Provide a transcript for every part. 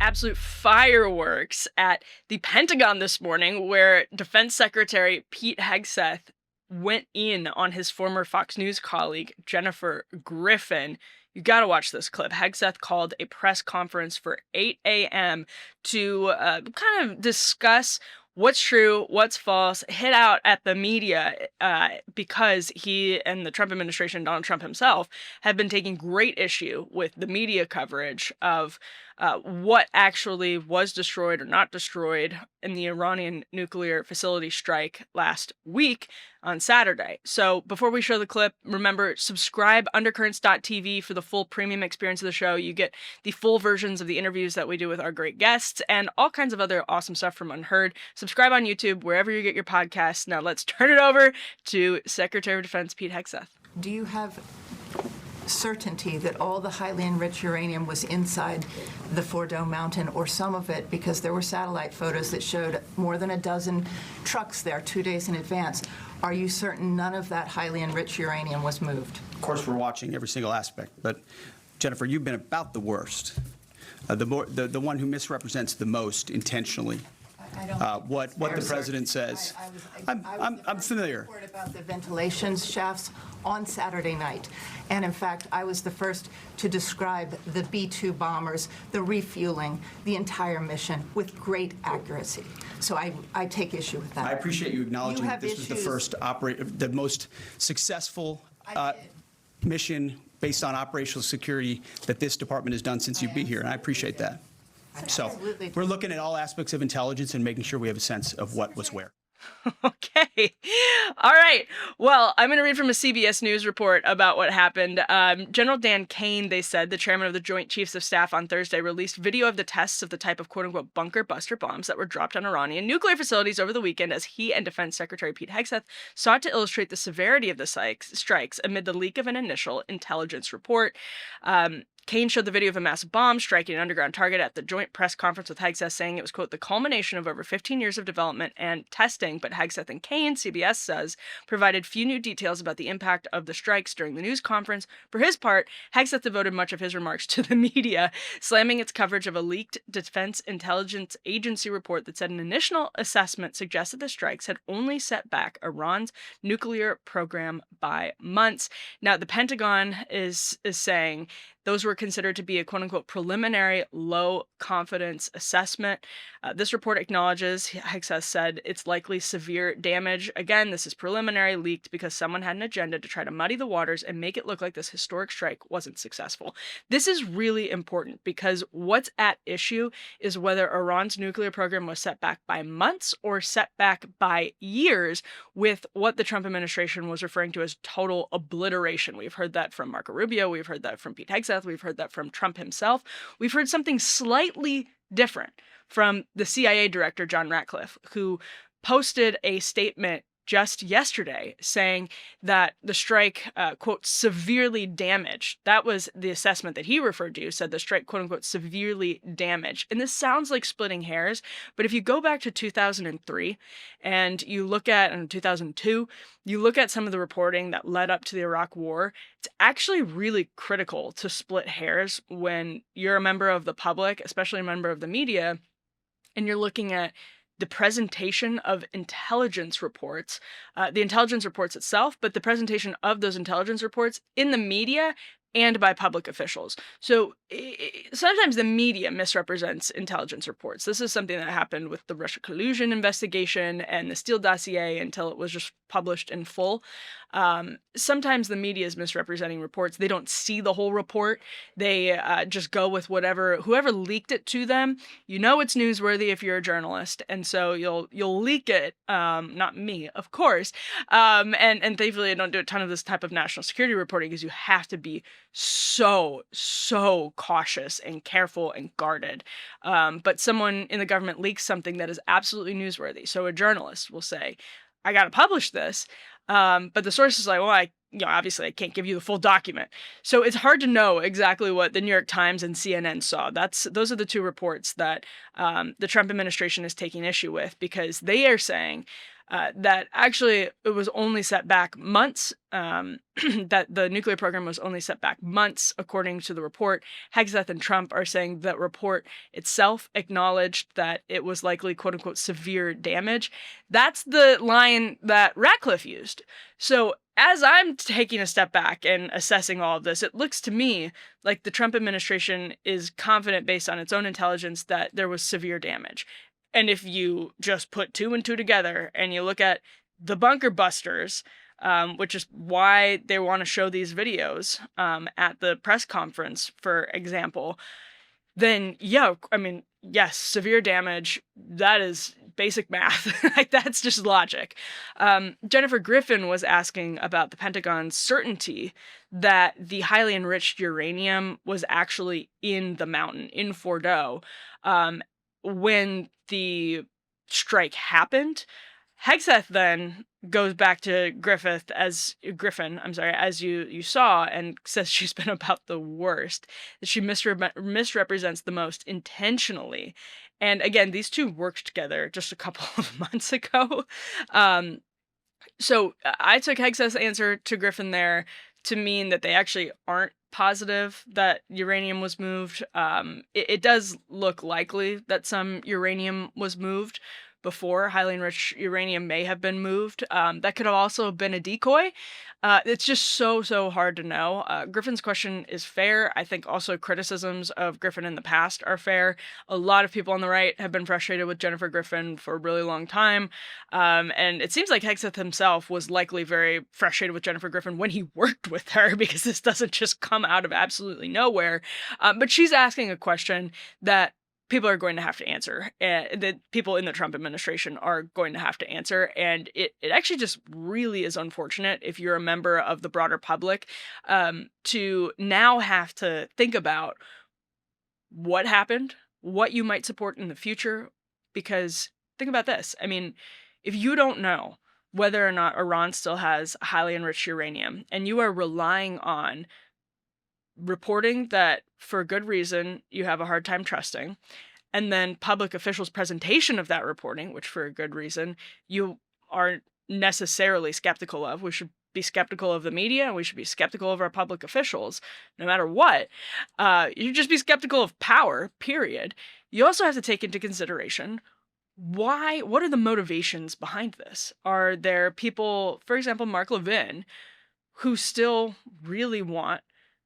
absolute fireworks at the Pentagon this morning, where Defense Secretary Pete Hegseth went in on his former Fox News colleague, Jennifer Griffin. You got to watch this clip. Hegseth called a press conference for 8 a.m. to kind of discuss what's true, what's false, hit out at the media because he and the Trump administration, Donald Trump himself, have been taking great issue with the media coverage of what actually was destroyed or not destroyed in the Iranian nuclear facility strike last week on Saturday. So before we show the clip, remember, subscribe undercurrents.tv for the full premium experience of the show. You get the full versions of the interviews that we do with our great guests and all kinds of other awesome stuff from Unheard. Subscribe on YouTube, wherever you get your podcasts. Now let's turn it over to Secretary of Defense Pete Hegseth. Do you have certainty that all the highly enriched uranium was inside the Fordo Mountain, or some of it, because there were satellite photos that showed more than a dozen trucks there 2 days in advance? Are you certain none of that highly enriched uranium was moved? Of course, we're watching every single aspect, but Jennifer, you've been about the worst, the one who misrepresents the most intentionally. What the president says. I'm familiar. I report about the ventilation shafts on Saturday night, and in fact, I was the first to describe the B-2 bombers, the refueling, the entire mission with great accuracy. So I take issue with that. I appreciate you acknowledging that this was the first the most successful mission based on operational security that this department has done since you've been here, and I appreciate that. So we're looking at all aspects of intelligence and making sure we have a sense of what was where. Okay. All right. Well, I'm going to read from a CBS News report about what happened. General Dan Kane, they said, the chairman of the Joint Chiefs of Staff on Thursday, released video of the tests of the type of quote-unquote bunker buster bombs that were dropped on Iranian nuclear facilities over the weekend as he and Defense Secretary Pete Hegseth sought to illustrate the severity of the strikes amid the leak of an initial intelligence report. Kane showed the video of a massive bomb striking an underground target at the joint press conference with Hegseth, saying it was, quote, the culmination of over 15 years of development and testing. But Hegseth and Kane, CBS says, provided few new details about the impact of the strikes during the news conference. For his part, Hegseth devoted much of his remarks to the media, slamming its coverage of a leaked Defense Intelligence Agency report that said an initial assessment suggested the strikes had only set back Iran's nuclear program by months. Now, the Pentagon is saying those were considered to be a quote-unquote preliminary low-confidence assessment. This report acknowledges, Hegseth said, it's likely severe damage. Again, this is preliminary, leaked because someone had an agenda to try to muddy the waters and make it look like this historic strike wasn't successful. This is really important because what's at issue is whether Iran's nuclear program was set back by months or set back by years, with what the Trump administration was referring to as total obliteration. We've heard that from Marco Rubio. We've heard that from Pete Hegseth. We've heard that from Trump himself. We've heard something slightly different from the CIA director, John Ratcliffe, who posted a statement just yesterday saying that the strike, quote, severely damaged. That was the assessment that he referred to, said the strike, quote unquote, severely damaged. And this sounds like splitting hairs, but if you go back to 2003 and you look at, in 2002, you look at some of the reporting that led up to the Iraq War, it's actually really critical to split hairs when you're a member of the public, especially a member of the media, and you're looking at the presentation of intelligence reports, the intelligence reports itself, but the presentation of those intelligence reports in the media and by public officials. So sometimes the media misrepresents intelligence reports. This is something that happened with the Russia collusion investigation and the Steele dossier until it was just published in full. Sometimes the media is misrepresenting reports. They don't see the whole report. They just go with whoever leaked it to them. You know it's newsworthy if you're a journalist, and so you'll leak it. Not me, of course. And thankfully I don't do a ton of this type of national security reporting because you have to be so cautious and careful and guarded. But someone in the government leaks something that is absolutely newsworthy. So a journalist will say, I got to publish this. But the source is like, well, obviously I can't give you the full document. So it's hard to know exactly what the New York Times and CNN saw. Those are the two reports that the Trump administration is taking issue with, because they are saying that actually it was only set back months, that the nuclear program was only set back months, according to the report. Hegseth and Trump are saying that report itself acknowledged that it was likely, quote unquote, severe damage. That's the line that Ratcliffe used. So as I'm taking a step back and assessing all of this, it looks to me like the Trump administration is confident based on its own intelligence that there was severe damage. And if you just put 2 and 2 together and you look at the bunker busters, which is why they want to show these videos at the press conference, for example, then yeah, I mean, yes, severe damage, that is basic math. Like, that's just logic. Jennifer Griffin was asking about the Pentagon's certainty that the highly enriched uranium was actually in the mountain, in Fordo, when the strike happened. Hegseth then goes back to Griffin, as you saw, and says she's been about the worst, that she misrepresents the most intentionally. And again, these two worked together just a couple of months ago. So I took Hegseth's answer to Griffin there to mean that they actually aren't positive that uranium was moved. It does look likely that some uranium was moved before. Highly enriched uranium may have been moved. That could have also been a decoy. It's just so hard to know. Griffin's question is fair. I think also criticisms of Griffin in the past are fair. A lot of people on the right have been frustrated with Jennifer Griffin for a really long time. And it seems like Hegseth himself was likely very frustrated with Jennifer Griffin when he worked with her, because this doesn't just come out of absolutely nowhere. But she's asking a question that people are going to have to answer, and that people in the Trump administration are going to have to answer. And it actually just really is unfortunate, if you're a member of the broader public, to now have to think about what happened, what you might support in the future. Because think about this. I mean, if you don't know whether or not Iran still has highly enriched uranium, and you are relying on reporting that, for good reason, you have a hard time trusting, and then public officials' presentation of that reporting, which for a good reason you aren't necessarily skeptical of. We should be skeptical of the media, and we should be skeptical of our public officials, no matter what. You just be skeptical of power, period. You also have to take into consideration what are the motivations behind this? Are there people, for example, Mark Levin, who still really want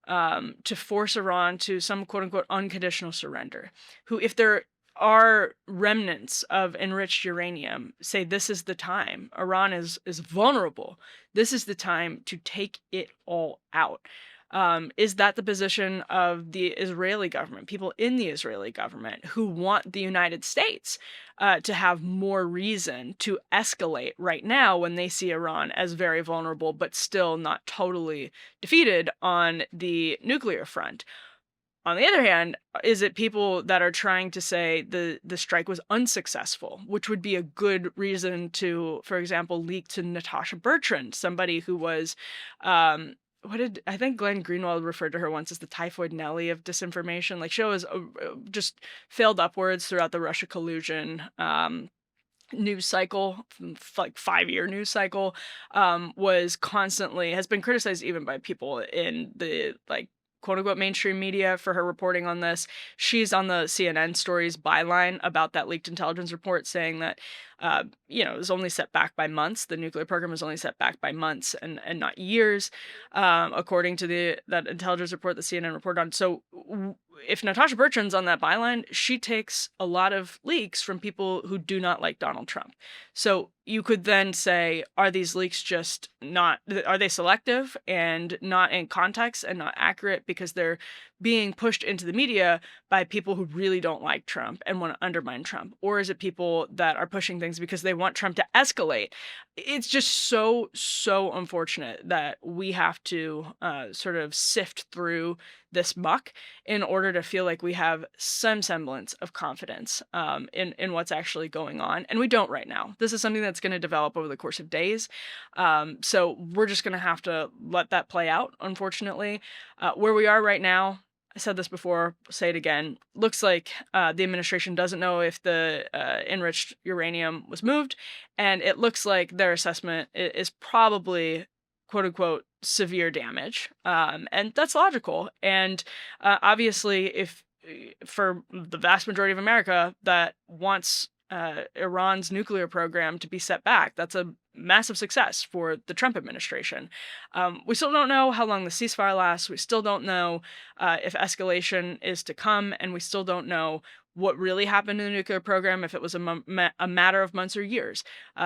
to force Iran to some quote-unquote unconditional surrender, who, if there are remnants of enriched uranium, say this is the time, Iran is vulnerable, this is the time to take it all out. Is that the position of the Israeli government, people in the Israeli government who want the United States to have more reason to escalate right now, when they see Iran as very vulnerable but still not totally defeated on the nuclear front? On the other hand, is it people that are trying to say the strike was unsuccessful, which would be a good reason to, for example, leak to Natasha Bertrand, somebody who was I think Glenn Greenwald referred to her once as the typhoid Nelly of disinformation. Like, she was just failed upwards throughout the Russia collusion news cycle, like 5-year news cycle, has been criticized even by people in the, like, quote-unquote mainstream media for her reporting on this. She's on the CNN stories byline about that leaked intelligence report, saying that it was only set back by months. The nuclear program was only set back by months and not years, according to that intelligence report that CNN reported on. So if Natasha Bertrand's on that byline, she takes a lot of leaks from people who do not like Donald Trump. So you could then say, are these leaks are they selective and not in context and not accurate because they're being pushed into the media by people who really don't like Trump and want to undermine Trump? Or is it people that are pushing things because they want Trump to escalate? It's just so unfortunate that we have to sort of sift through this muck in order to feel like we have some semblance of confidence in what's actually going on. And we don't right now. This is something that's going to develop over the course of days. So we're just going to have to let that play out, unfortunately. Where we are right now, I said this before, say it again. Looks like the administration doesn't know if the enriched uranium was moved, and it looks like their assessment is probably quote unquote severe damage. And that's logical. And obviously, if for the vast majority of America that wants Iran's nuclear program to be set back, that's a massive success for the Trump administration. We still don't know how long the ceasefire lasts. We still don't know if escalation is to come, and we still don't know what really happened in the nuclear program, if it was a matter of months or years.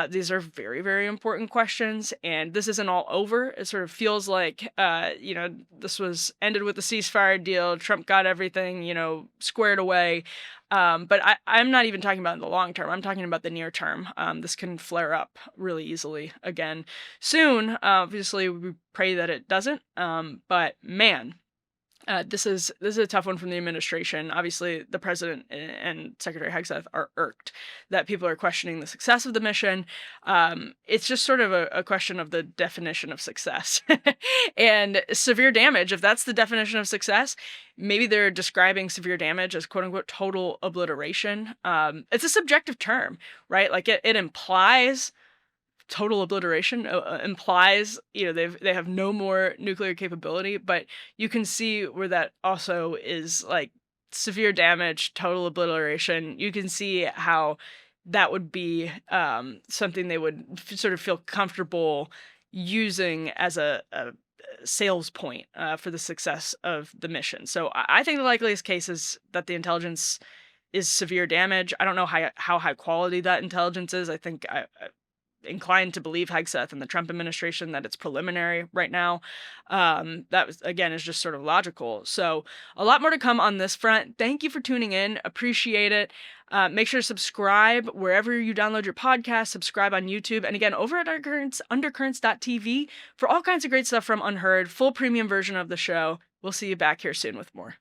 These are very, very important questions, and this isn't all over. It sort of feels like, this was ended with the ceasefire deal. Trump got everything, squared away. But I'm not even talking about in the long term. I'm talking about the near term. This can flare up really easily again soon. Obviously, we pray that it doesn't. But man, this is a tough one from the administration. Obviously, the president and Secretary Hegseth are irked that people are questioning the success of the mission. It's just sort of a question of the definition of success. And severe damage, if that's the definition of success, maybe they're describing severe damage as quote unquote total obliteration. It's a subjective term, right? Like it implies total obliteration, implies they have no more nuclear capability, but you can see where that also is like severe damage, total obliteration. You can see how that would be something they would sort of feel comfortable using as a sales point for the success of the mission. So I think the likeliest case is that the intelligence is severe damage. I don't know how high quality that intelligence is. I think I'm inclined to believe Hegseth and the Trump administration that it's preliminary right now. That was, again, is just sort of logical. So a lot more to come on this front. Thank you for tuning in. Appreciate it. Make sure to subscribe wherever you download your podcast. Subscribe on YouTube. And again, over at undercurrents.tv for all kinds of great stuff from Unheard, full premium version of the show. We'll see you back here soon with more.